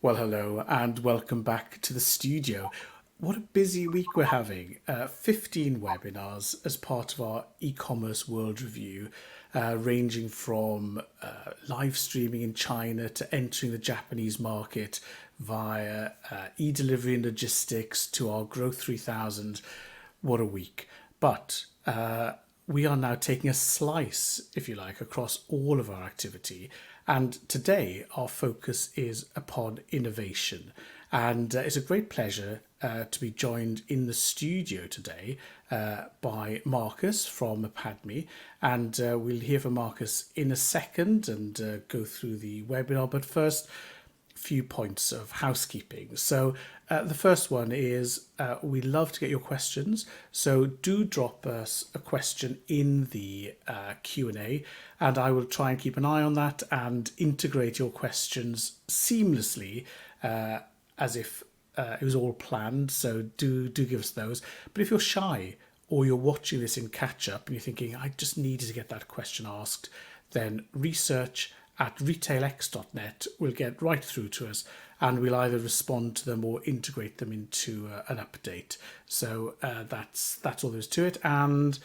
Well, hello and welcome back to the studio. What a busy week we're having. 15 webinars as part of our e-commerce world review, ranging from live streaming in China to entering the Japanese market via e-delivery and logistics to our Growth 3000. What a week. But we are now taking a slice, if you like, across all of our activity. And today our focus is upon innovation. And it's a great pleasure to be joined in the studio today by Marcus from Padme. And we'll hear from Marcus in a second and go through the webinar. But first, few points of housekeeping. So the first one is we love to get your questions. So do drop us a question in the Q&A and I will try and keep an eye on that and integrate your questions seamlessly as if it was all planned. So do give us those. But if you're shy or you're watching this in catch up and you're thinking, I just needed to get that question asked, then research at retailx.net will get right through to us and we'll either respond to them or integrate them into an update. So that's all there is to it. And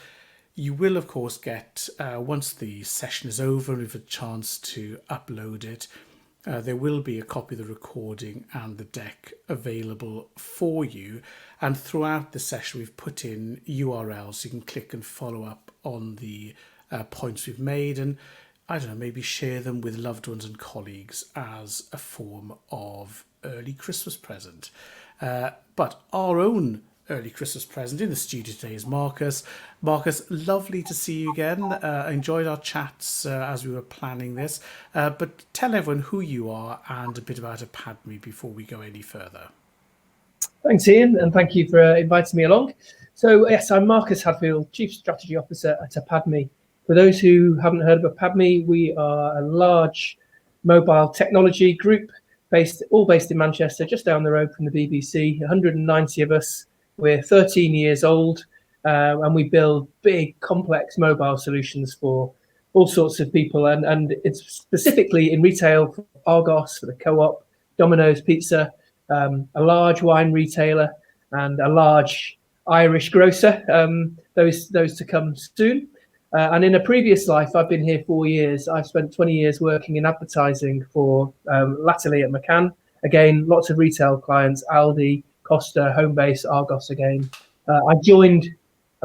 you will, of course, get, once the session is over and we've a chance to upload it, there will be a copy of the recording and the deck available for you. And throughout the session, we've put in URLs so you can click and follow up on the points we've made. And I don't know, maybe share them with loved ones and colleagues as a form of early Christmas present. But our own early Christmas present in the studio today is Marcus. Marcus, lovely to see you again. I enjoyed our chats as we were planning this. But tell everyone who you are and a bit about Padme before we go any further. Thanks, Ian, and thank you for inviting me along. So, yes, I'm Marcus Hadfield, Chief Strategy Officer at Padme. For those who haven't heard of Padme, we are a large mobile technology group all based in Manchester, just down the road from the BBC. 190 of us. We're 13 years old, and we build big, complex mobile solutions for all sorts of people. And it's specifically in retail for Argos, for the Co-op, Domino's Pizza, a large wine retailer, and a large Irish grocer. Those to come soon. And in a previous life, I've been here 4 years. I've spent 20 years working in advertising for latterly at McCann. Again, lots of retail clients, Aldi, Costa, Homebase, Argos again. I joined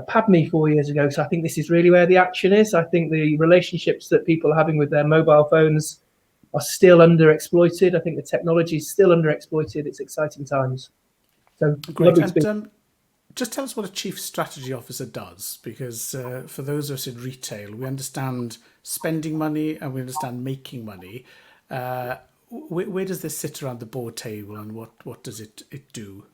Padme 4 years ago, so I think this is really where the action is. I think the relationships that people are having with their mobile phones are still underexploited. I think the technology is still underexploited. It's exciting times. So great. And just tell us what a Chief Strategy Officer does, because for those of us in retail, we understand spending money and we understand making money. Where does this sit around the board table and what does it do?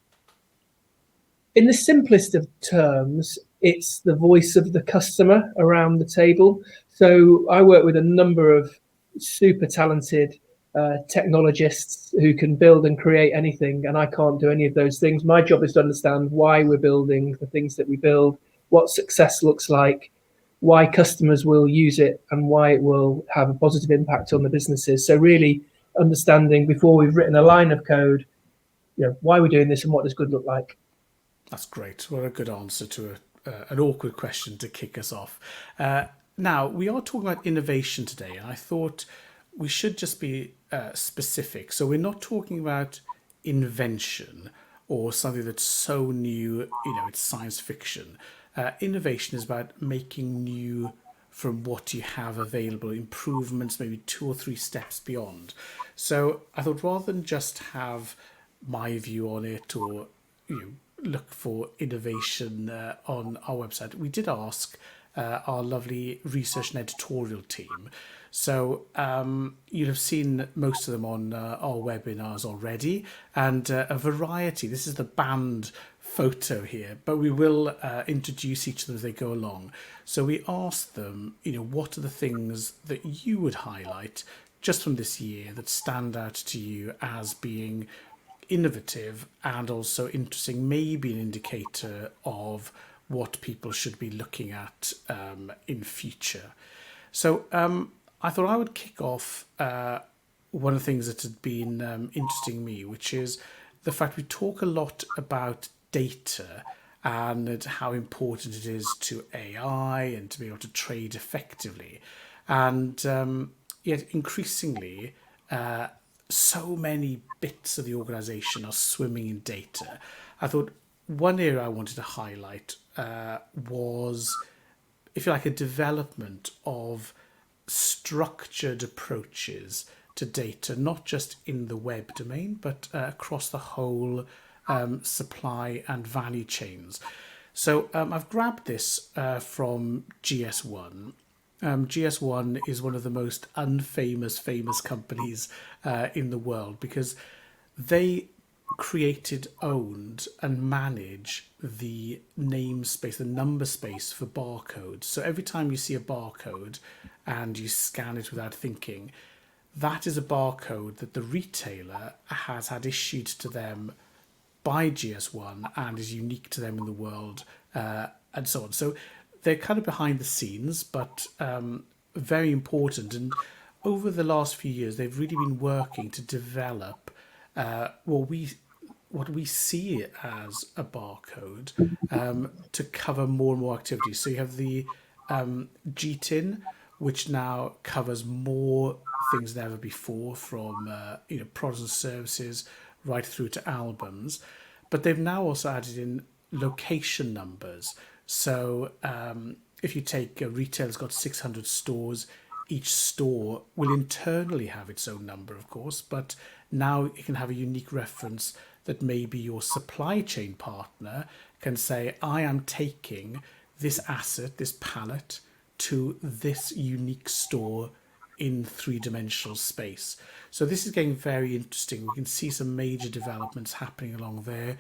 In the simplest of terms, it's the voice of the customer around the table. So I work with a number of super talented technologists who can build and create anything, and I can't do any of those things. My job is to understand why we're building the things that we build, what success looks like, why customers will use it, and why it will have a positive impact on the businesses. So really understanding before we've written a line of code, why we're doing this and what does good look like. That's great. What a good answer to an awkward question to kick us off. Now, we are talking about innovation today, and I thought we should just be specific. So we're not talking about invention or something that's so new, it's science fiction. Innovation is about making new from what you have available, improvements, maybe 2 or 3 steps beyond. So I thought rather than just have my view on it or look for innovation on our website, we did ask our lovely research and editorial team. So you'll have seen most of them on our webinars already, and a variety. This is the band photo here, but we will introduce each of them as they go along. So we asked them, what are the things that you would highlight just from this year that stand out to you as being innovative and also interesting, maybe an indicator of what people should be looking at in future. So I thought I would kick off one of the things that had been interesting me, which is the fact we talk a lot about data and how important it is to AI and to be able to trade effectively. And yet increasingly, so many bits of the organization are swimming in data. I thought one area I wanted to highlight was, if you like, a development of structured approaches to data, not just in the web domain, but across the whole supply and value chains. So I've grabbed this from GS1. GS1 is one of the most famous companies in the world because they created, owned, and manage the namespace, the number space for barcodes. So every time you see a barcode and you scan it without thinking, that is a barcode that the retailer has had issued to them by GS1 and is unique to them in the world, and so on. So they're kind of behind the scenes, but very important. And over the last few years, they've really been working to develop what we see as a barcode to cover more and more activities. So you have the GTIN, which now covers more things than ever before, from products and services right through to albums. But they've now also added in location numbers. So if you take a retailer's got 600 stores, each store will internally have its own number, of course, but now it can have a unique reference that maybe your supply chain partner can say, I am taking this asset, this pallet, to this unique store in three-dimensional space. So this is getting very interesting. We can see some major developments happening along there.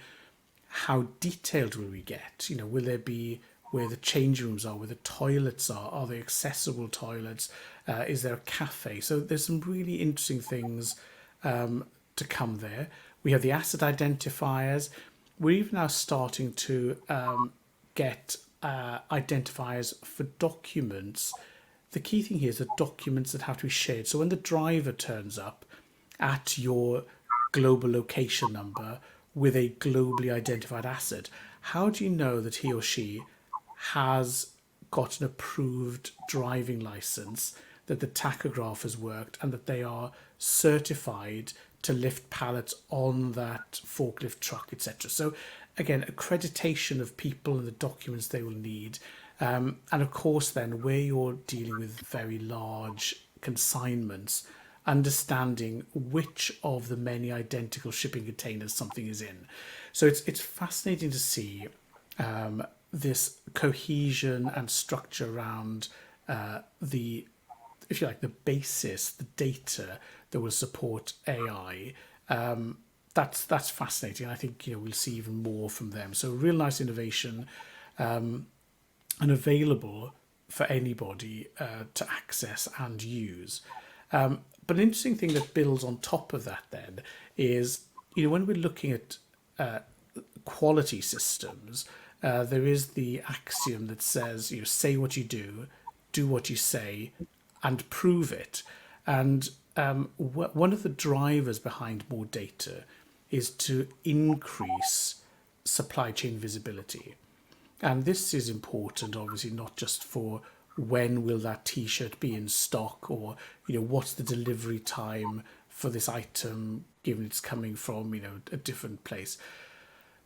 How detailed will we get? Will there be where the change rooms are, where the toilets are? Are they accessible toilets? Is there a cafe? So there's some really interesting things to come there. We have the asset identifiers. We're even now starting to get identifiers for documents. The key thing here is the documents that have to be shared. So when the driver turns up at your global location number with a globally identified asset, how do you know that he or she has got an approved driving license, that the tachograph has worked, and that they are certified to lift pallets on that forklift truck, etc. So again, accreditation of people and the documents they will need. And of course, then, where you're dealing with very large consignments, understanding which of the many identical shipping containers something is in. So it's fascinating to see this cohesion and structure around the, if you like, the basis, the data that will support AI. That's fascinating. I think we'll see even more from them. So real nice innovation. And available for anybody to access and use. But an interesting thing that builds on top of that then is, when we're looking at quality systems, there is the axiom that says, say what you do what you say, and prove it. And one of the drivers behind more data is to increase supply chain visibility. And this is important, obviously, not just for when will that T-shirt be in stock, or what's the delivery time for this item given it's coming from a different place,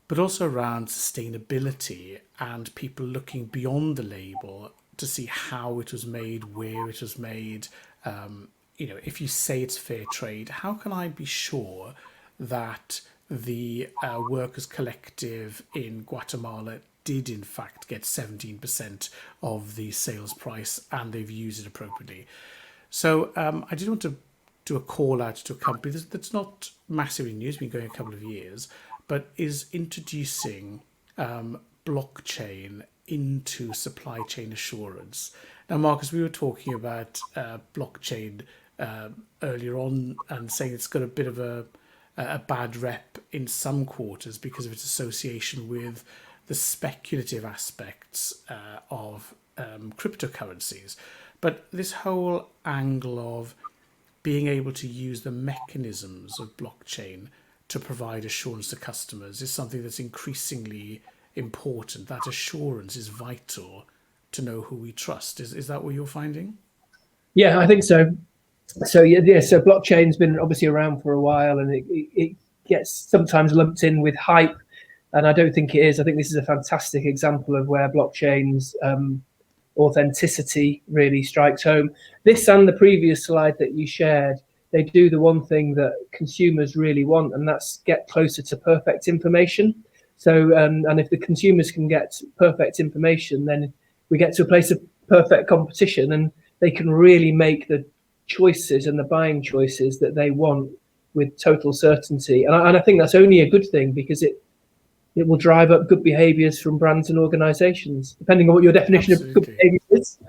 but also around sustainability and people looking beyond the label to see how it was made, where it was made. If you say it's fair trade, how can I be sure that the workers' collective in Guatemala did in fact get 17% of the sales price and they've used it appropriately? So I did want to do a call out to a company that's not massively new, it's been going a couple of years, but is introducing blockchain into supply chain assurance. Now, Marcus, we were talking about blockchain earlier on and saying it's got a bit of a bad rep in some quarters because of its association with the speculative aspects of cryptocurrencies. But this whole angle of being able to use the mechanisms of blockchain to provide assurance to customers is something that's increasingly important. That assurance is vital to know who we trust. Is that what you're finding? Yeah, I think so. So yeah, so blockchain's been obviously around for a while, and it gets sometimes lumped in with hype, and I don't think it is. I think this is a fantastic example of where blockchain's authenticity really strikes home. This and the previous slide that you shared, they do the one thing that consumers really want, and that's get closer to perfect information. So, and if the consumers can get perfect information, then we get to a place of perfect competition, and they can really make the choices and the buying choices that they want with total certainty. And I think that's only a good thing, because it will drive up good behaviours from brands and organisations, depending on what your definition of good Absolutely. behaviour is.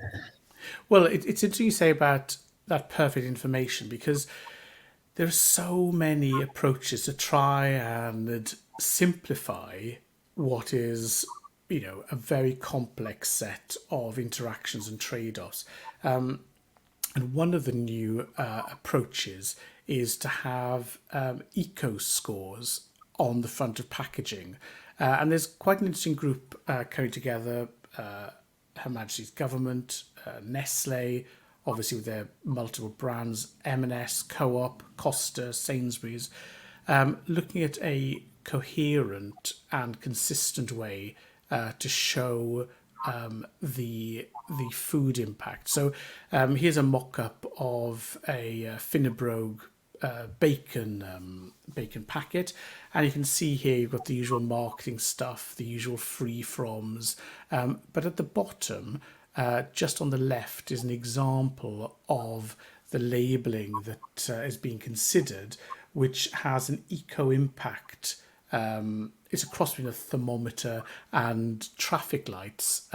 Well, it's interesting you say about that perfect information, because there are so many approaches to try and simplify what is, a very complex set of interactions and trade-offs. And one of the new approaches is to have eco scores on the front of packaging. And there's quite an interesting group coming together, Her Majesty's Government, Nestle, obviously with their multiple brands, M&S, Co-op, Costa, Sainsbury's, looking at a coherent and consistent way to show the food impact. So here's a mock-up of a Finnebrog bacon packet, and you can see here you've got the usual marketing stuff, the usual free froms, but at the bottom, just on the left, is an example of the labelling that is being considered, which has an eco impact. It's a cross between a thermometer and traffic lights,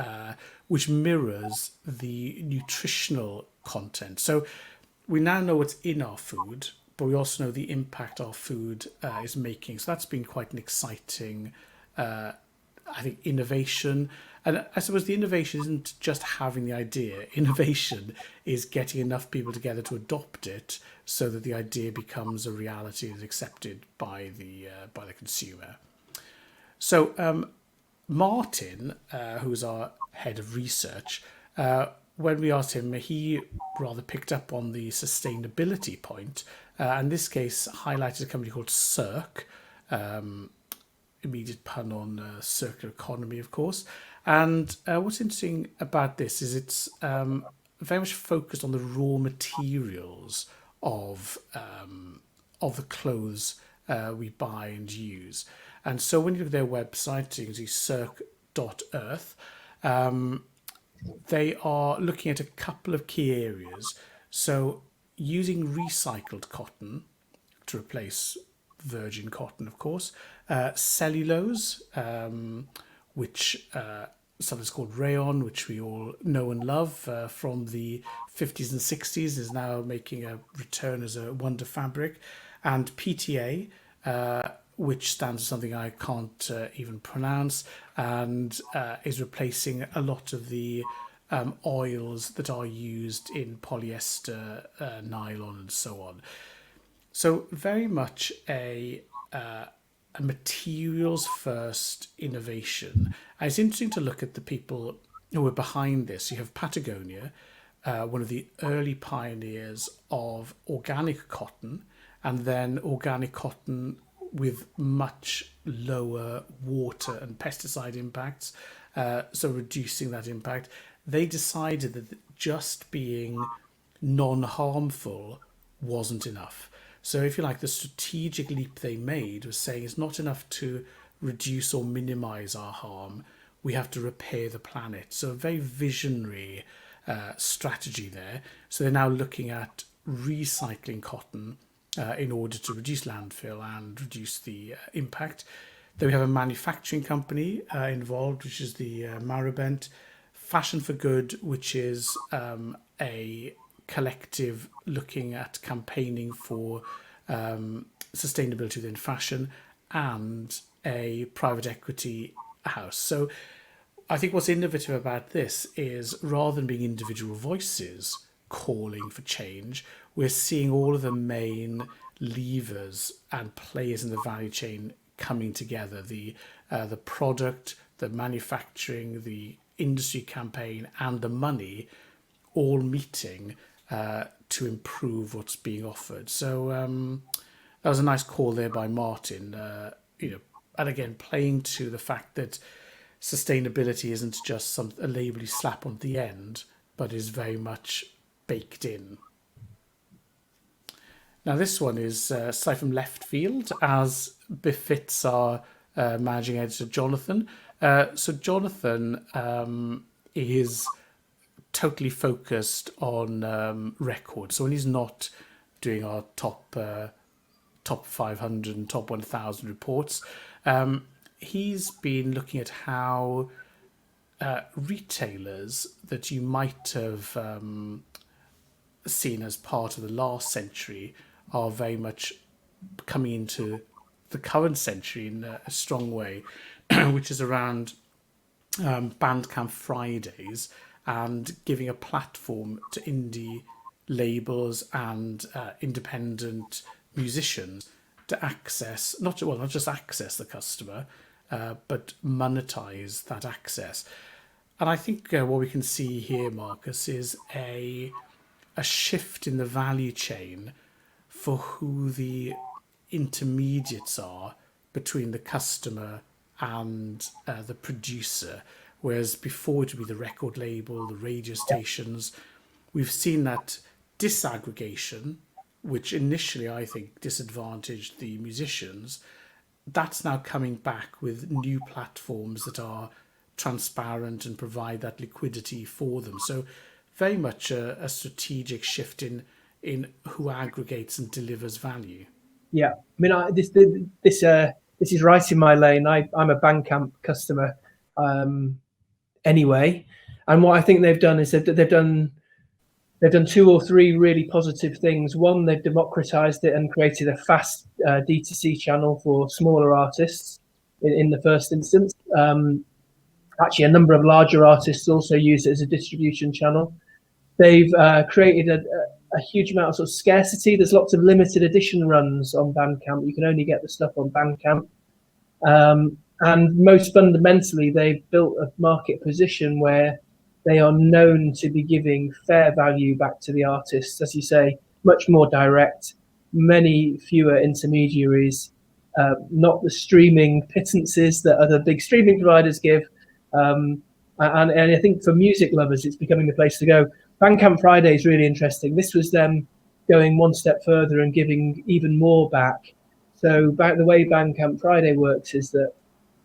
which mirrors the nutritional content. So we now know what's in our food, but we also know the impact our food is making. So that's been quite an exciting, I think, innovation. And I suppose the innovation isn't just having the idea. Innovation is getting enough people together to adopt it so that the idea becomes a reality and is accepted by the consumer. So Martin, who's our head of research, when we asked him, he rather picked up on the sustainability point. In this case, highlighted a company called Circ, immediate pun on circular economy, of course. And what's interesting about this is it's very much focused on the raw materials of the clothes we buy and use. And so when you look at their website, you can see circ.earth. They are looking at a couple of key areas. So using recycled cotton to replace virgin cotton, of course, cellulose, which something's called rayon, which we all know and love from the 50s and 60s, is now making a return as a wonder fabric, and PTA, which stands for something I can't even pronounce, and is replacing a lot of the oils that are used in polyester, nylon, and so on. So very much a materials first innovation. And it's interesting to look at the people who are behind this. You have Patagonia, one of the early pioneers of organic cotton, and then organic cotton with much lower water and pesticide impacts, so reducing that impact. They decided that just being non-harmful wasn't enough. So if you like, the strategic leap they made was saying it's not enough to reduce or minimize our harm, we have to repair the planet. So a very visionary strategy there. So they're now looking at recycling cotton in order to reduce landfill and reduce the impact. Then we have a manufacturing company involved, which is the Maribent. Fashion for Good, which is a collective looking at campaigning for sustainability within fashion, and a private equity house. So I think what's innovative about this is, rather than being individual voices calling for change, we're seeing all of the main levers and players in the value chain coming together. The product, the manufacturing, the industry campaign, and the money all meeting to improve what's being offered. So that was a nice call there by Martin. And again, playing to the fact that sustainability isn't just a label you slap on the end, but is very much baked in. Now, this one is slightly from left field, as befits our managing editor, Jonathan. So Jonathan is totally focused on records. So when he's not doing our top 500 and top 1,000 reports, he's been looking at how retailers that you might have seen as part of the last century are very much coming into the current century in a strong way, which is around Bandcamp Fridays and giving a platform to indie labels and independent musicians to access, not just access the customer, but monetize that access. And I think what we can see here, Marcus, is a shift in the value chain for who the intermediates are between the customer and the producer. Whereas before it would be the record label, the radio stations. We've seen that disaggregation, which initially I think disadvantaged the musicians. That's now coming back with new platforms that are transparent and provide that liquidity for them. So very much a strategic shift in who aggregates and delivers value. Yeah, I mean, this is right in my lane. I'm a Bandcamp customer anyway, and what I think they've done is they've done two or three really positive things. One, they've democratized it and created a fast D2C channel for smaller artists in the first instance. Actually, a number of larger artists also use it as a distribution channel. They've created a huge amount of sort of scarcity. There's lots of limited edition runs on Bandcamp. You can only get the stuff on Bandcamp. And most fundamentally, they've built a market position where they are known to be giving fair value back to the artists, as you say, much more direct, many fewer intermediaries, not the streaming pittances that other big streaming providers give. And I think for music lovers, it's becoming the place to go. Bandcamp Friday is really interesting. This was them going one step further and giving even more back. So the way Bandcamp Friday works is that,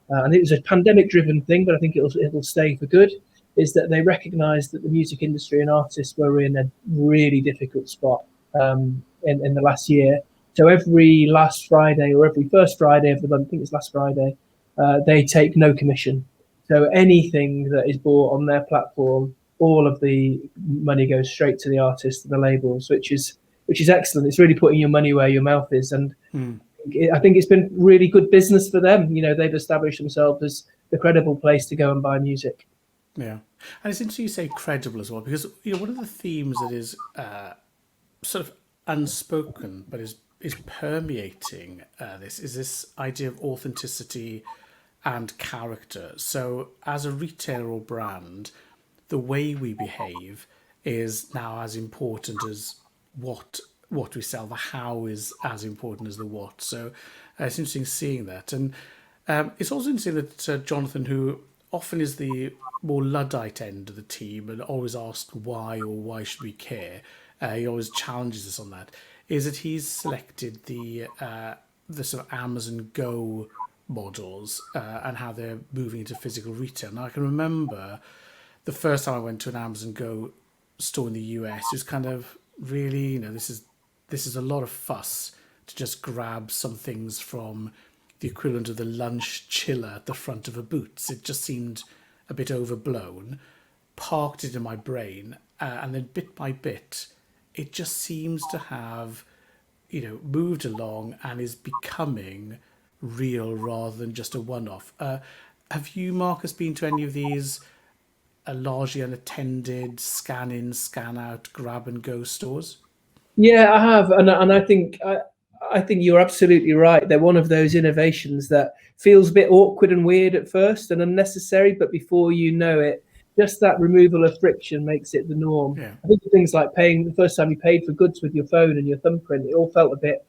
and it was a pandemic-driven thing, but I think it'll stay for good, is that they recognised that the music industry and artists were in a really difficult spot in the last year. So every last Friday or every first Friday of the month, I think it's last Friday, they take no commission. So anything that is bought on their platform, all of the money goes straight to the artists and the labels, which is excellent. It's really putting your money where your mouth is, and I think it's been really good business for them. You know, they've established themselves as the credible place to go and buy music. Yeah, and it's interesting you say credible as well, because one of the themes that is sort of unspoken but is permeating this is this idea of authenticity and character. So as a retailer or brand, the way we behave is now as important as what we sell. The how is as important as the what. So it's interesting seeing that. And it's also interesting that Jonathan, who often is the more Luddite end of the team and always asks why or why should we care, he always challenges us on that, is that he's selected the sort of Amazon Go models and how they're moving into physical retail. Now, I can remember the first time I went to an Amazon Go store in the US, it was kind of really, this is a lot of fuss to just grab some things from the equivalent of the lunch chiller at the front of a Boots. It just seemed a bit overblown. Parked it in my brain, and then bit by bit, it just seems to have, moved along and is becoming real rather than just a one-off. Have you, Marcus, been to any of these largely unattended scan-in, scan-out, grab-and-go stores? Yeah, I have, and I think you're absolutely right. They're one of those innovations that feels a bit awkward and weird at first and unnecessary, but before you know it, just that removal of friction makes it the norm. Yeah, I think things like paying the first time you paid for goods with your phone and your thumbprint, it all felt a bit,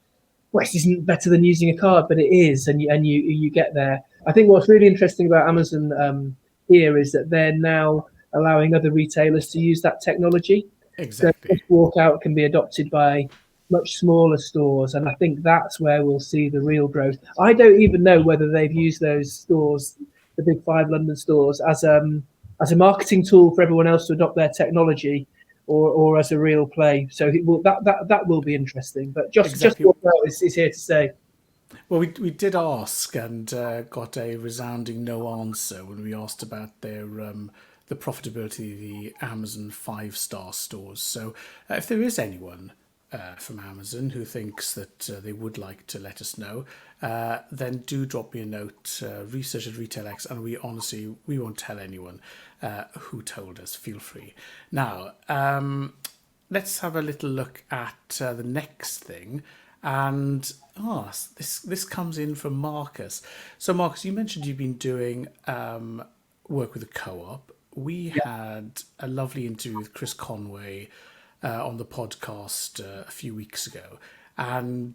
well, this isn't better than using a card, but it is, and you get there. I think what's really interesting about Amazon here is that they're now allowing other retailers to use that technology. So exactly. this walkout can be adopted by much smaller stores, and I think that's where we'll see the real growth. I don't even know whether they've used those stores, the big five London stores, as a marketing tool for everyone else to adopt their technology, or as a real play. So that will be interesting. But just Exactly. walkout is here to stay. Well, we did ask and got a resounding no answer when we asked about their the profitability of the Amazon 5-star stores. So if there is anyone from Amazon who thinks that they would like to let us know, then do drop me a note, research at RetailX, and we honestly, we won't tell anyone who told us. Feel free. Now, let's have a little look at the next thing. And this comes in from Marcus. So Marcus, you mentioned you've been doing work with a co-op. We had a lovely interview with Chris Conway on the podcast a few weeks ago, and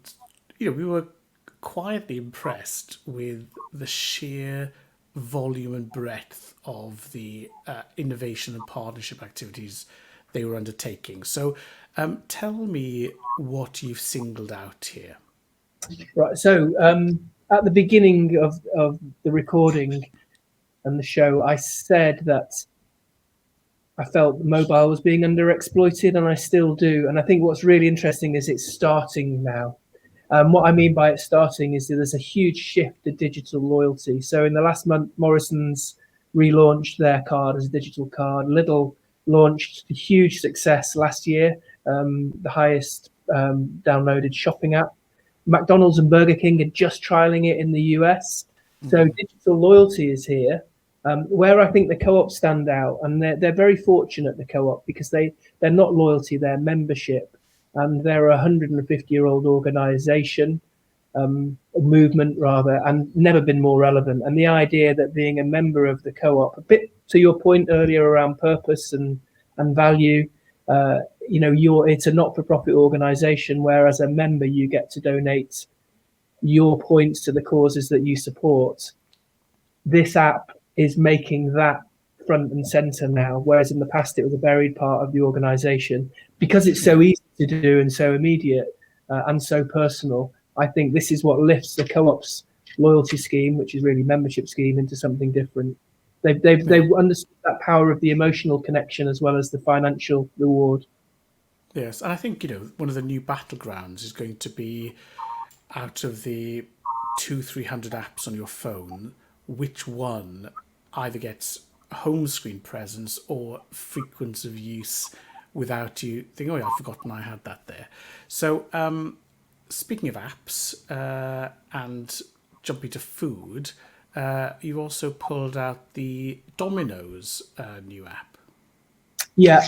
we were quietly impressed with the sheer volume and breadth of the innovation and partnership activities they were undertaking. So tell me what you've singled out here. Right. So at the beginning of the recording and the show, I said that I felt mobile was being underexploited, and I still do. And I think what's really interesting is it's starting now. What I mean by it starting is that there's a huge shift to digital loyalty. So in the last month, Morrison's relaunched their card as a digital card. Lidl launched a huge success last year, the highest downloaded shopping app. McDonald's and Burger King are just trialing it in the US. So digital loyalty is here. Where I think the co-ops stand out, and they're very fortunate, the co-op, because they're not loyalty, they're membership, and they're a 150-year-old organisation, movement rather, and never been more relevant. And the idea that being a member of the co-op, a bit to your point earlier around purpose and value, it's a not-for-profit organisation, where as a member you get to donate your points to the causes that you support. This app is making that front and center now, whereas in the past it was a buried part of the organization. Because it's so Yeah. easy to do and so immediate and so personal, I think this is what lifts the co-op's loyalty scheme, which is really membership scheme, into something different. Yeah. They've understood that power of the emotional connection as well as the financial reward. Yes, and I think one of the new battlegrounds is going to be, out of the 300 apps on your phone, which one either gets home screen presence or frequency of use without you thinking, oh yeah, I've forgotten I had that there. So speaking of apps and jumping to food, you've also pulled out the Domino's new app. Yeah,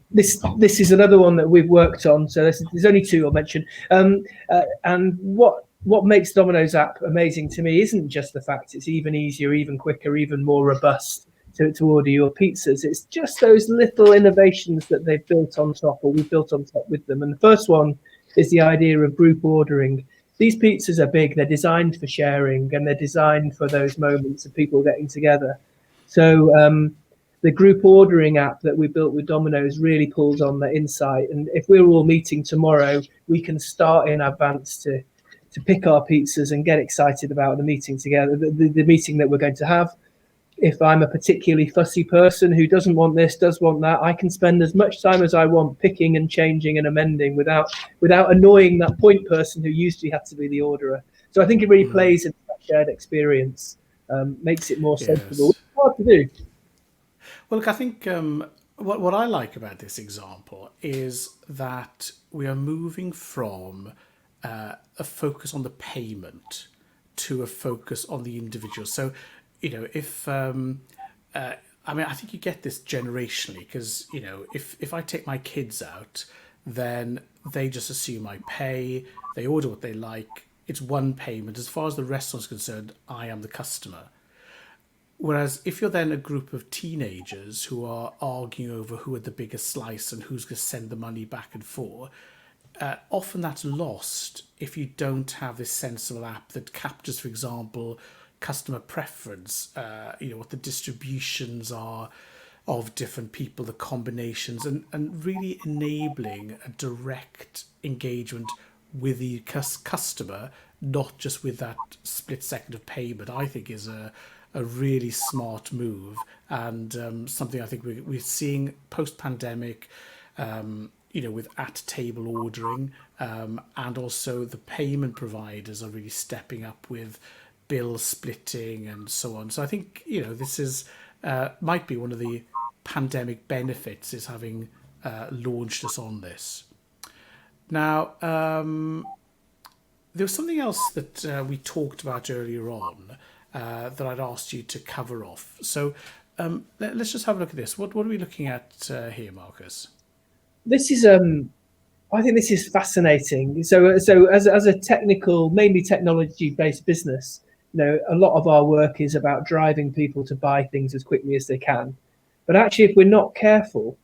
this is another one that we've worked on. So there's only two I'll mention. And what makes Domino's app amazing to me isn't just the fact it's even easier, even quicker, even more robust to order your pizzas. It's just those little innovations that they've built on top, or we've built on top with them. And the first one is the idea of group ordering. These pizzas are big. They're designed for sharing, and they're designed for those moments of people getting together. So the group ordering app that we built with Domino's really pulls on the insight. And if we're all meeting tomorrow, we can start in advance to pick our pizzas and get excited about the meeting together, the meeting that we're going to have. If I'm a particularly fussy person who doesn't want this, does want that, I can spend as much time as I want picking and changing and amending without annoying that point person who usually had to be the orderer. So I think it really plays into that shared experience, makes it more sensible. Yes. It's hard to do. Well, look, I think what I like about this example is that we are moving from a focus on the payment to a focus on the individual. So, if I mean, I think you get this generationally because if I take my kids out, then they just assume I pay, they order what they like, it's one payment. As far as the restaurant's concerned, I am the customer. Whereas if you're then a group of teenagers who are arguing over who had the biggest slice and who's going to send the money back and forth, often that's lost if you don't have this sensible app that captures, for example, customer preference, what the distributions are of different people, the combinations, and really enabling a direct engagement with the customer, not just with that split second of payment, I think is a really smart move, and something I think we're seeing post-pandemic, with at-table ordering, and also the payment providers are really stepping up with bill splitting and so on. So I think, this is might be one of the pandemic benefits, is having launched us on this. Now, there was something else that we talked about earlier on that I'd asked you to cover off. So let's just have a look at this. What are we looking at here, Marcus? This is I think this is fascinating. So as a technical, mainly technology-based business, a lot of our work is about driving people to buy things as quickly as they can. But actually, if we're not careful,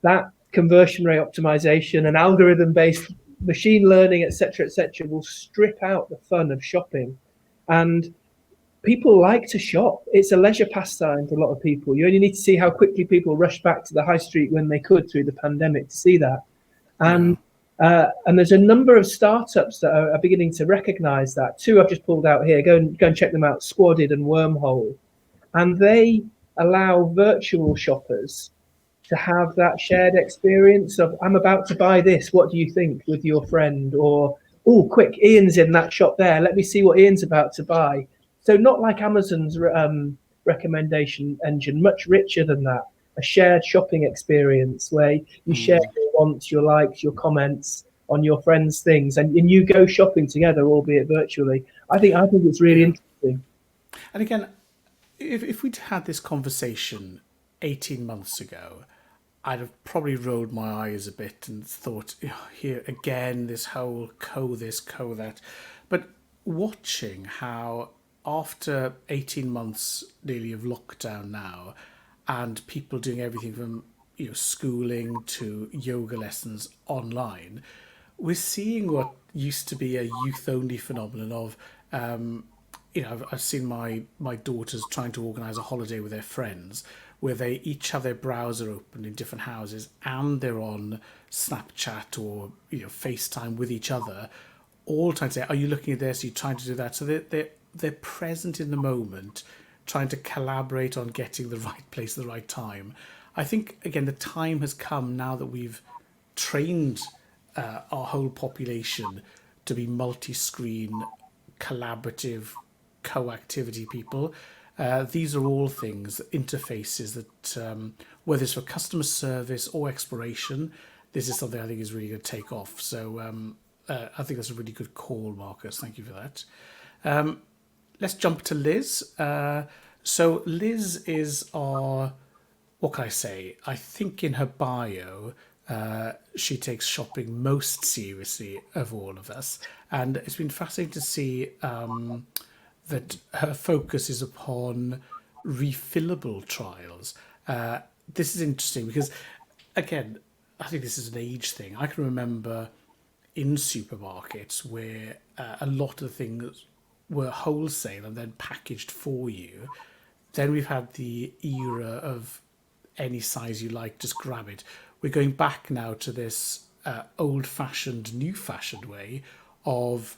that conversion rate optimization and algorithm-based machine learning, etc., will strip out the fun of shopping. And people like to shop. It's a leisure pastime for a lot of people. You only need to see how quickly people rushed back to the high street when they could through the pandemic to see that. And there's a number of startups that are beginning to recognize that. Two I've just pulled out here. Go and check them out, Squadded and Wormhole. And they allow virtual shoppers to have that shared experience of, I'm about to buy this, what do you think, with your friend? Or, oh, quick, Ian's in that shop there. Let me see what Ian's about to buy. So not like Amazon's recommendation engine, much richer than that. A shared shopping experience where you share your wants, your likes, your comments on your friends' things, and you go shopping together, albeit virtually. I think it's really interesting. And again, if we'd had this conversation 18 months ago, I'd have probably rolled my eyes a bit and thought, here again, this whole this, that. But watching how after 18 months nearly of lockdown now, and people doing everything from schooling to yoga lessons online, we're seeing what used to be a youth-only phenomenon of, I've seen my daughters trying to organise a holiday with their friends, where they each have their browser open in different houses and they're on Snapchat or FaceTime with each other, all trying to say, "Are you looking at this? Are you trying to do that?" So they're present in the moment, trying to collaborate on getting the right place at the right time. I think, again, the time has come now that we've trained our whole population to be multi-screen, collaborative, co-activity people. These are all things, interfaces that, whether it's for customer service or exploration, this is something I think is really going to take off. So I think that's a really good call, Marcus. Thank you for that. Let's jump to Liz. So Liz is our, what can I say? I think in her bio, she takes shopping most seriously of all of us. And it's been fascinating to see that her focus is upon refillable trials. This is interesting because, again, I think this is an age thing. I can remember in supermarkets where a lot of things were wholesale and then packaged for you. Then we've had the era of any size you like, just grab it. We're going back now to this old-fashioned, new-fashioned way of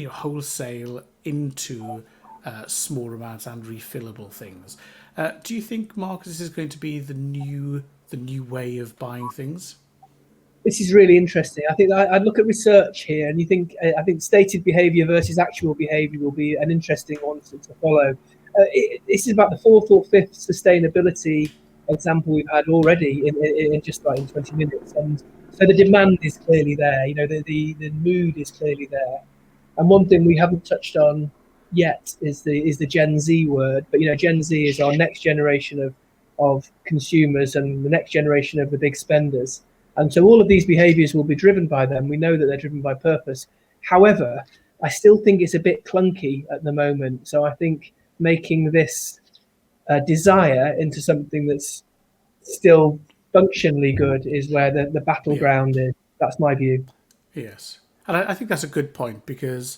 wholesale into small amounts and refillable things. Do you think, Marcus, this is going to be the new way of buying things? This is really interesting. I think I'd look at research here, and I think stated behaviour versus actual behaviour will be an interesting one to follow. This is about the fourth or fifth sustainability example we've had already in just about in 20 minutes, and so the demand is clearly there. The mood is clearly there, and one thing we haven't touched on yet is the Gen Z word. But Gen Z is our next generation of consumers and the next generation of the big spenders. And so all of these behaviors will be driven by them. We know that they're driven by purpose. However, I still think it's a bit clunky at the moment. So I think making this desire into something that's still functionally good is where the Yeah. battleground is. That's my view. Yes, and I think that's a good point because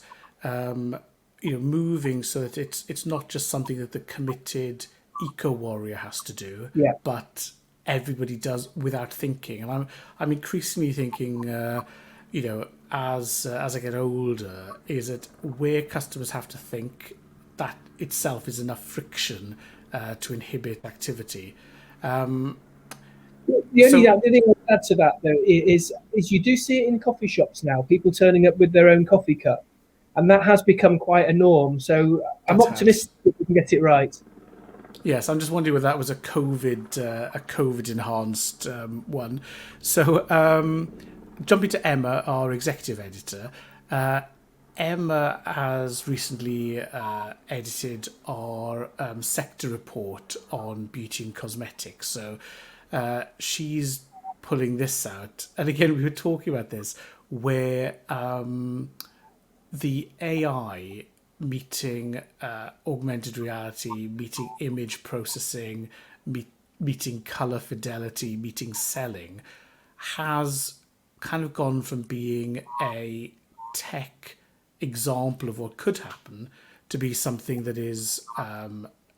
moving so that it's not just something that the committed eco warrior has to do, Yeah. but everybody does without thinking. And I'm increasingly thinking, as I get older, is that where customers have to think, that itself is enough friction to inhibit activity. The only So thing I'd add to that though is you do see it in coffee shops now, people turning up with their own coffee cup, and that has become quite a norm. So I'm that has. optimistic that we can get it right. Yes, I'm just wondering whether that was a COVID enhanced one. So, jumping to Emma, our executive editor, Emma has recently edited our sector report on beauty and cosmetics. So, she's pulling this out, and again, we were talking about this where the AI meeting augmented reality, meeting image processing, meeting color fidelity, meeting selling, has kind of gone from being a tech example of what could happen to be something that is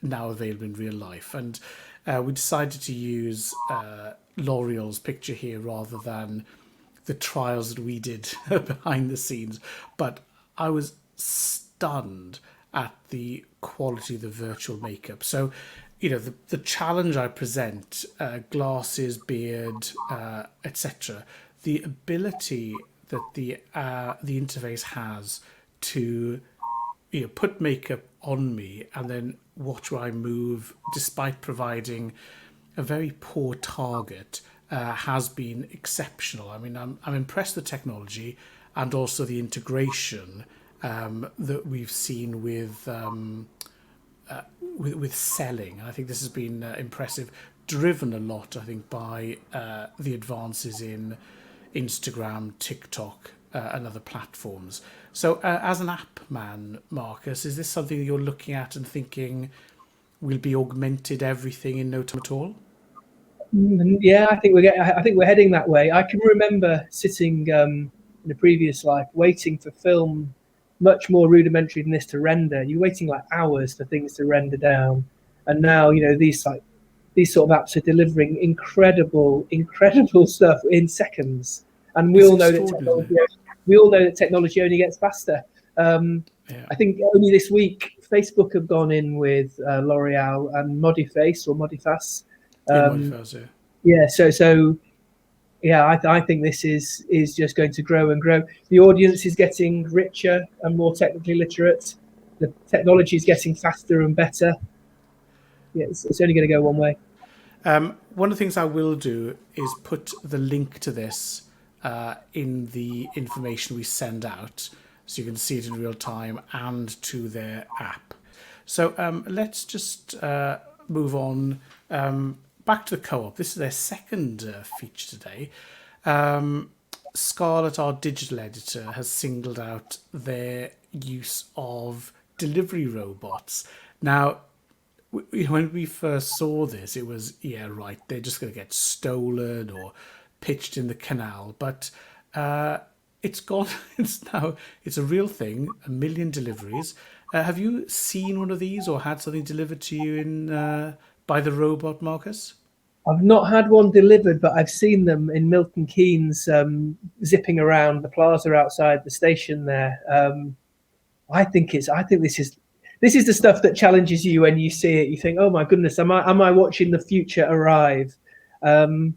now available in real life. And we decided to use L'Oreal's picture here rather than the trials that we did behind the scenes. But I was stunned at the quality of the virtual makeup. So, the challenge I present, glasses, beard, etc., the ability that the interface has to put makeup on me and then watch where I move, despite providing a very poor target, has been exceptional. I mean, I'm impressed with the technology and also the integration that we've seen with selling. I think this has been impressive, driven a lot, I think, by the advances in Instagram, TikTok, and other platforms. So, as an app man, Marcus, is this something you're looking at and thinking will be augmented everything in no time at all? Yeah, I think we're heading that way. I can remember sitting in a previous life waiting for film much more rudimentary than this to render. You're waiting like hours for things to render down, and now these sort of apps are delivering incredible stuff in seconds. And we It's all know that extraordinary. technology only gets faster. Yeah, I think only this week Facebook have gone in with L'Oreal and Modiface or Modifas. yeah, modifiers. Yeah. Yeah, so yeah, I think this is just going to grow and grow. The audience is getting richer and more technically literate. The technology is getting faster and better. Yeah, it's only going to go one way. One of the things I will do is put the link to this in the information we send out, so you can see it in real time and to their app. So let's just move on back to the co-op. This is their second feature today. Scarlett, our digital editor, has singled out their use of delivery robots. Now, when we first saw this, it was, yeah, right, they're just going to get stolen or pitched in the canal. But it's gone, it's a real thing, 1 million deliveries. Have you seen one of these or had something delivered to you by the robot, Marcus? I've not had one delivered, but I've seen them in Milton Keynes zipping around the plaza outside the station there. I think this is the stuff that challenges you when you see it. You think, oh my goodness, am I watching the future arrive? And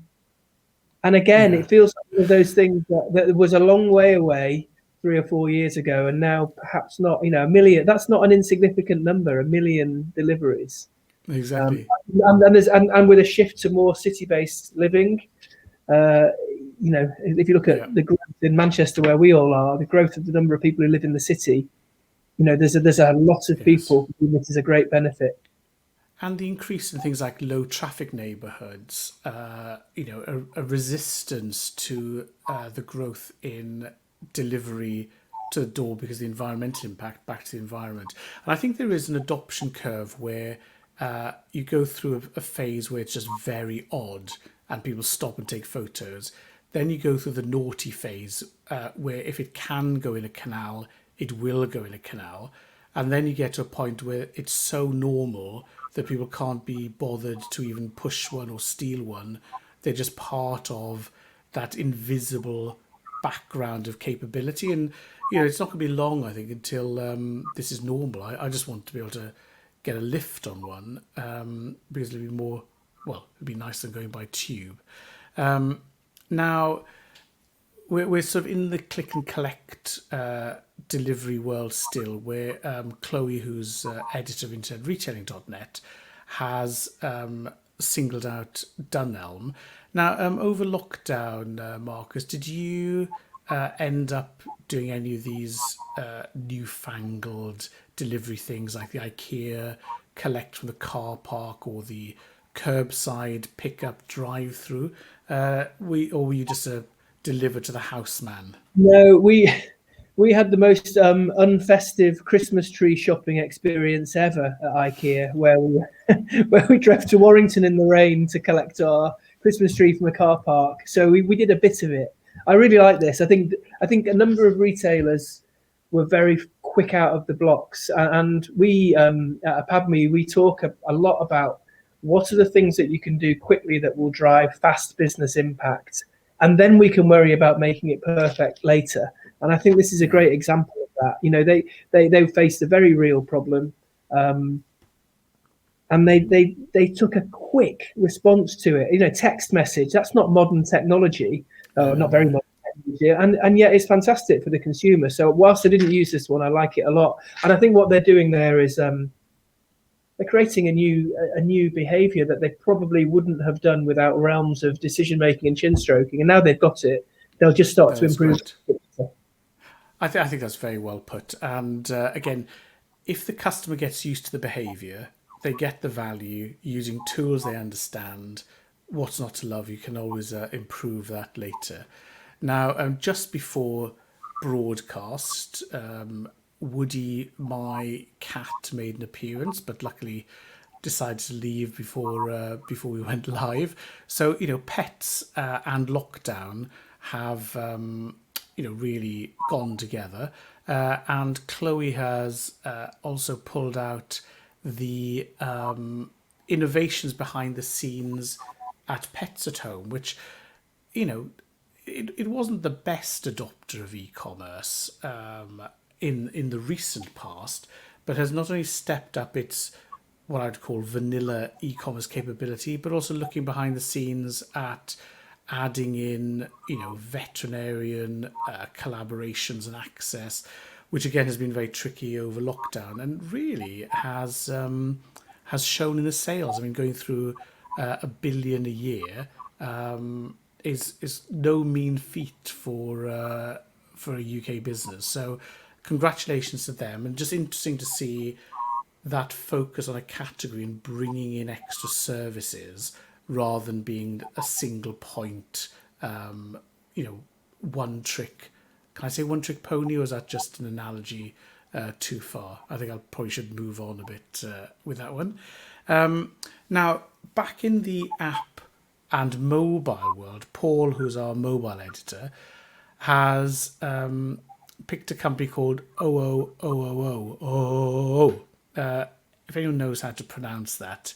again, Yeah, it feels like one of those things that was a long way away 3 or 4 years ago, and now perhaps not. 1 million. That's not an insignificant number. 1 million deliveries. exactly. And with a shift to more city-based living, if you look Yeah. at the growth in Manchester where we all are, the growth of the number of people who live in the city, there's a lot of Yes. people who this is a great benefit. and the increase in things like low traffic neighborhoods, a resistance to the growth in delivery to the door because of the environmental impact back to the environment. And I think there is an adoption curve where you go through a phase where it's just very odd and people stop and take photos. Then you go through the naughty phase where if it can go in a canal, it will go in a canal. And then you get to a point where it's so normal that people can't be bothered to even push one or steal one. They're just part of that invisible background of capability. And, it's not going to be long, I think, until this is normal. I just want to be able to get a lift on one because it'll be more, well, it'd be nicer than going by tube. Now, we're sort of in the click and collect delivery world still, where Chloe, who's editor of InternetRetailing.net, has singled out Dunelm. Now, over lockdown, Marcus, did you end up doing any of these newfangled delivery things like the IKEA collect from the car park or the curbside pickup drive-through? Or were you just a deliver to the house man? No, we had the most unfestive Christmas tree shopping experience ever at IKEA, where we drove to Warrington in the rain to collect our Christmas tree from a car park. So we did a bit of it. I really like this. I think a number of retailers were very quick out of the blocks, and we at PADME we talk a lot about what are the things that you can do quickly that will drive fast business impact, and then we can worry about making it perfect later. And I think this is a great example of that. They faced a very real problem, and they took a quick response to it. Text message, that's not modern technology, not very modern technology, and yet it's fantastic for the consumer. So whilst I didn't use this one, I like it a lot. And I think what they're doing there is they're creating a new behaviour that they probably wouldn't have done without realms of decision making and chin stroking. And now they've got it, they'll just start to improve. I think that's very well put. And again, if the customer gets used to the behaviour, they get the value using tools they understand. What's not to love? You can always improve that later. Now, just before broadcast, Woody, my cat, made an appearance, but luckily decided to leave before we went live. So pets and lockdown have really gone together, and Chloe has also pulled out the innovations behind the scenes at Pets at Home, which it wasn't the best adopter of e-commerce in the recent past, but has not only stepped up its what I'd call vanilla e-commerce capability, but also looking behind the scenes at adding in veterinarian collaborations and access, which again has been very tricky over lockdown, and really has shown in the sales. I mean, going through $1 billion a year is no mean feat for a UK business. So congratulations to them, and just interesting to see that focus on a category and bringing in extra services rather than being a single point, one trick. Can I say one trick pony, or is that just an analogy too far? I think I probably should move on a bit with that one. Now, back in the app and mobile world, Paul, who's our mobile editor, has picked a company called OOOOO. If anyone knows how to pronounce that,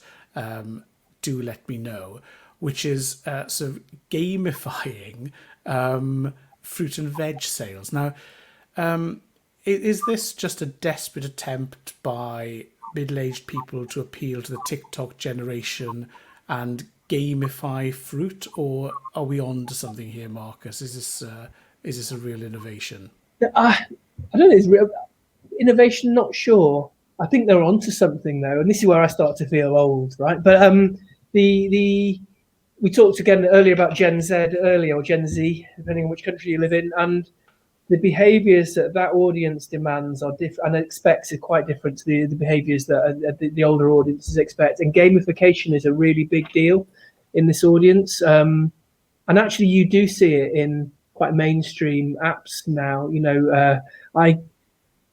do let me know, which is sort of gamifying fruit and veg sales. Now, is this just a desperate attempt by middle-aged people to appeal to the TikTok generation and gamify fruit, or are we on to something here, Marcus? Is this a real innovation? I don't know. Is real innovation? Not sure. I think they're onto something though, and this is where I start to feel old, right? But we talked again earlier about Gen Z or Gen Z, depending on which country you live in, and the behaviours that audience demands are different and expects are quite different to the behaviours that the older audiences expect. And gamification is a really big deal in this audience. And actually, you do see it in quite mainstream apps now.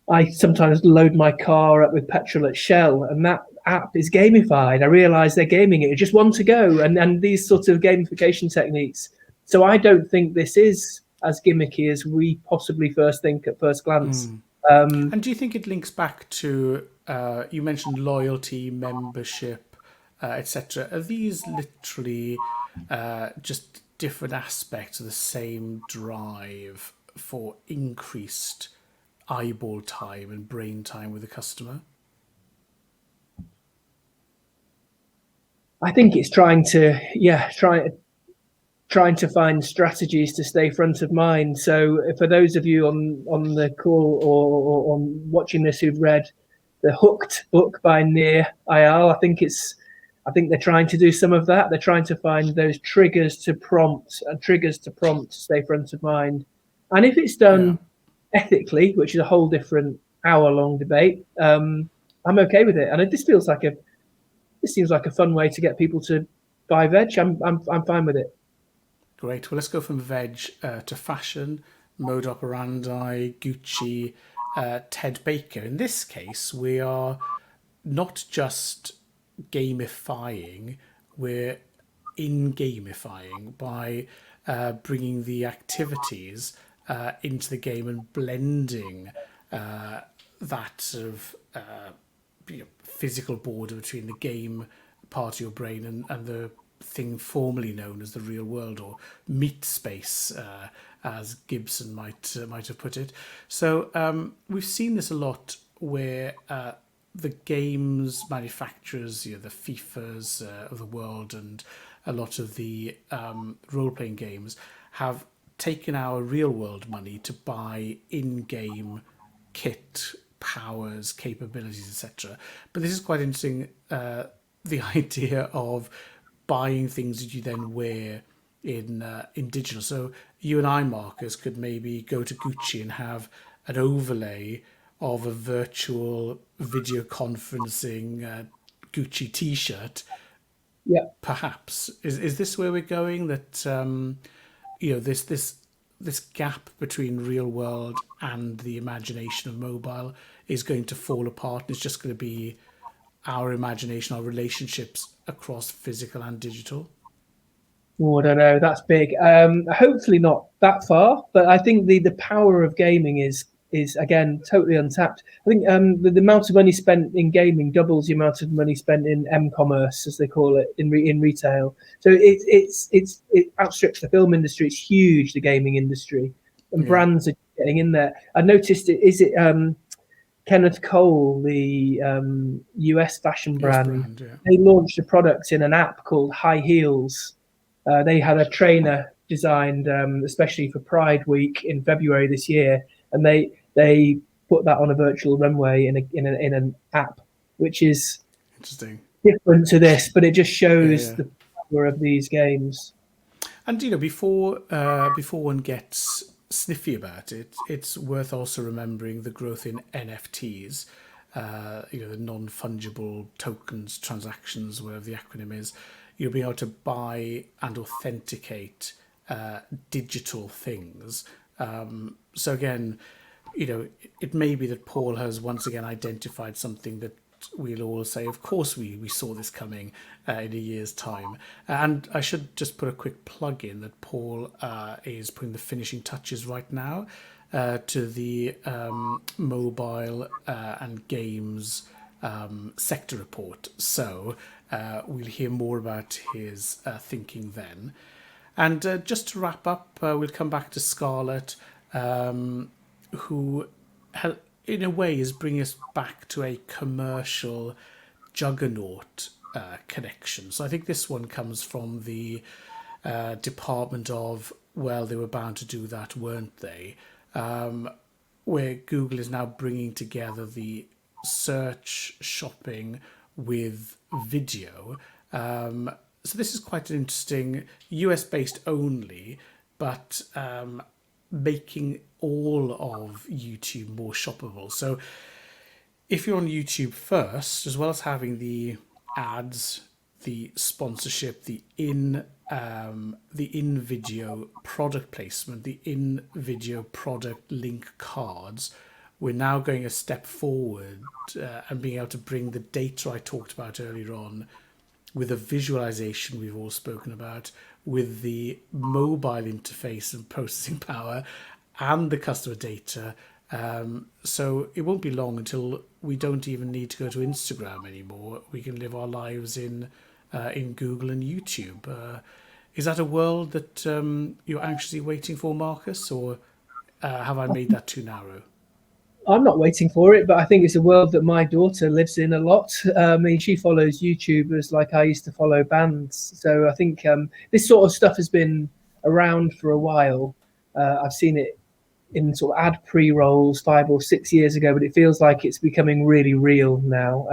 I sometimes load my car up with petrol at Shell, and that app is gamified. I realise they're gaming it. Just one to go, and these sorts of gamification techniques. So I don't think this is as gimmicky as we possibly first think at first glance. And do you think it links back to, you mentioned loyalty, membership, etc. Are these literally just different aspects of the same drive for increased eyeball time and brain time with the customer? I think it's trying to find strategies to stay front of mind. So for those of you on the call or on watching this who've read the Hooked book by Nir Eyal, I think they're trying to do some of that. They're trying to find those triggers to prompt to stay front of mind. And if it's done ethically, which is a whole different hour-long debate, I'm okay with it. And this seems like a fun way to get people to buy veg. I'm fine with it. Great. Well, let's go from veg to fashion, mode operandi, Gucci, Ted Baker. In this case, we are not just gamifying, we're in-gamifying by bringing the activities into the game and blending that sort of physical border between the game part of your brain and the thing formerly known as the real world, or meat space, as Gibson might have put it. So we've seen this a lot where the games manufacturers, the FIFAs of the world, and a lot of the role-playing games have taken our real-world money to buy in-game kit, powers, capabilities, etc. But this is quite interesting, the idea of buying things that you then wear in digital. So you and I, Marcus, could maybe go to Gucci and have an overlay of a virtual video conferencing Gucci T-shirt. Yeah. Perhaps is this where we're going? That this gap between real world and the imagination of mobile is going to fall apart. It's just going to be our imagination, our relationships across physical and digital. Oh, I don't know. That's big. Hopefully not that far, but I think the power of gaming is again totally untapped. I think the amount of money spent in gaming doubles the amount of money spent in m-commerce, as they call it, in retail. So it outstrips the film industry. It's huge, the gaming industry, and brands are getting in there. I noticed Kenneth Cole, the US fashion brand, they launched a product in an app called High Heels. They had a trainer designed especially for Pride Week in February this year, and they put that on a virtual runway in an app, which is interesting, different to this, but it just shows the power of these games. And before one gets sniffy about it, it's worth also remembering the growth in NFTs, the non-fungible tokens, transactions, whatever the acronym is. You'll be able to buy and authenticate digital things. So again, it may be that Paul has once again identified something that we'll all say, of course we saw this coming in a year's time. And I should just put a quick plug in that Paul is putting the finishing touches right now to the mobile and games sector report. So we'll hear more about his thinking then. And just to wrap up, we'll come back to Scarlett, who in a way is bringing us back to a commercial juggernaut connection. So I think this one comes from the department of, well, they were bound to do that, weren't they? Where Google is now bringing together the search, shopping with video. So this is quite an interesting, US based only, but making all of YouTube more shoppable. So if you're on YouTube first, as well as having the ads, the sponsorship, the in video product placement, the in video product link cards, we're now going a step forward and being able to bring the data I talked about earlier on with the visualization we've all spoken about, with the mobile interface and processing power and the customer data. So it won't be long until we don't even need to go to Instagram anymore. We can live our lives in Google and YouTube. Is that a world that you're anxiously waiting for, Marcus, or have I made that too narrow? I'm not waiting for it, but I think it's a world that my daughter lives in a lot. I mean, she follows YouTubers like I used to follow bands. So I think this sort of stuff has been around for a while. I've seen it in sort of ad pre-rolls 5 or 6 years ago, but it feels like it's becoming really real now.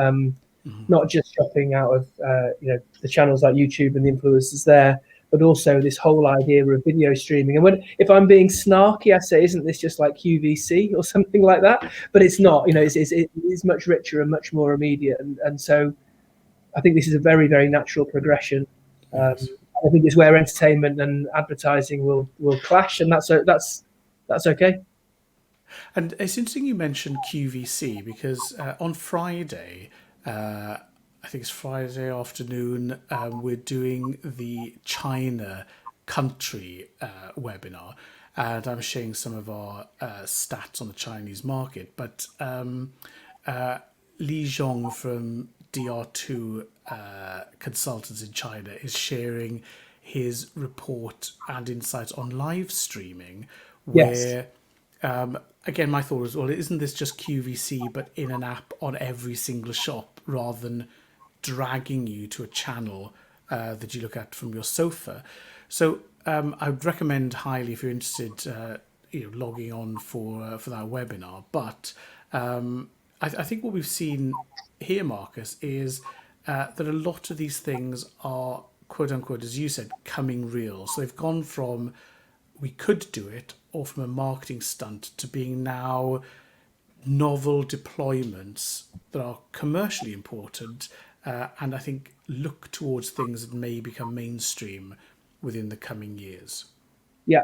Not just shopping out of the channels like YouTube and the influencers there, but also this whole idea of video streaming. And if I'm being snarky, I say, isn't this just like QVC or something like that? But it's not. It's much richer and much more immediate. And so I think this is a very, very natural progression. Yes. I think it's where entertainment and advertising will clash, and that's okay. And it's interesting you mentioned QVC because on Friday, I think it's Friday afternoon, we're doing the China country webinar, and I'm sharing some of our stats on the Chinese market. But Li Zhong from DR2 Consultants in China is sharing his report and insights on live streaming, Yes. where again, my thought was, well, isn't this just QVC but in an app on every single shop rather than dragging you to a channel that you look at from your sofa? So I would recommend highly if you're interested, logging on for that webinar. But I think what we've seen here, Marcus, is that a lot of these things are, quote unquote, as you said, coming real. So they've gone from we could do it, or from a marketing stunt, to being now novel deployments that are commercially important, and I think look towards things that may become mainstream within the coming years. Yeah,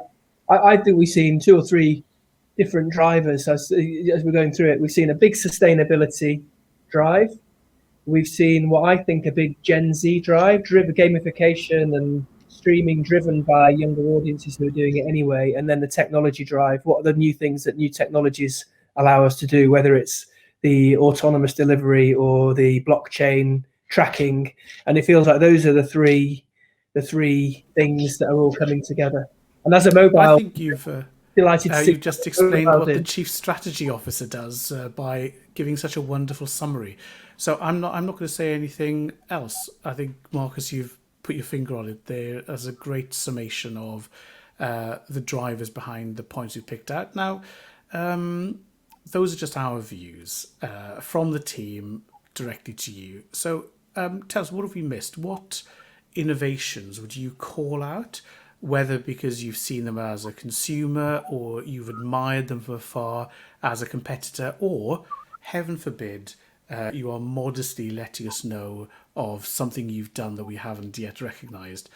I think we've seen 2 or 3 different drivers as we're going through it. We've seen a big sustainability drive. We've seen what I think a big Gen Z drive, driven gamification and streaming driven by younger audiences who are doing it anyway. And then the technology drive. What are the new things that new technologies allow us to do, whether it's the autonomous delivery or the blockchain tracking? And it feels like those are the three things that are all coming together. And as a Well, I mobile, think delighted to see you've just explained mobiles what the in. chief strategy officer does by giving such a wonderful summary. So I'm not going to say anything else. I think, Marcus, you've put your finger on it there as a great summation of the drivers behind the points we picked out. Now, those are just our views from the team directly to you. So tell us, what have we missed? What innovations would you call out, whether because you've seen them as a consumer or you've admired them from afar as a competitor, or, heaven forbid, you are modestly letting us know of something you've done that we haven't yet recognised?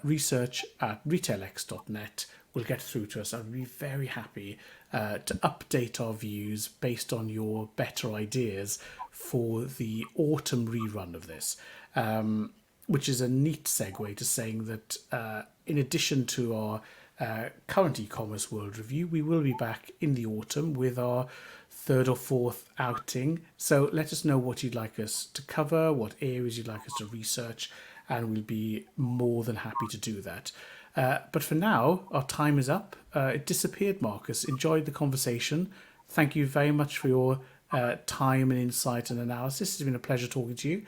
Research at retailx.net will get through to us. I'd be very happy to update our views based on your better ideas for the autumn rerun of this, which is a neat segue to saying that in addition to our current e-commerce world review, we will be back in the autumn with our third or fourth outing. So let us know what you'd like us to cover, what areas you'd like us to research, and we'll be more than happy to do that. But for now, our time is up. It disappeared, Marcus. Enjoyed the conversation. Thank you very much for your time and insight and analysis. It's been a pleasure talking to you.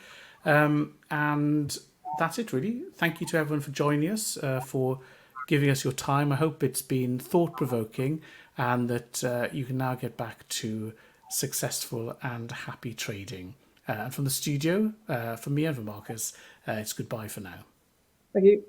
And that's it, really. Thank you to everyone for joining us, for giving us your time. I hope it's been thought-provoking and that you can now get back to successful and happy trading. And from the studio, from me and from Marcus, it's goodbye for now. Thank you.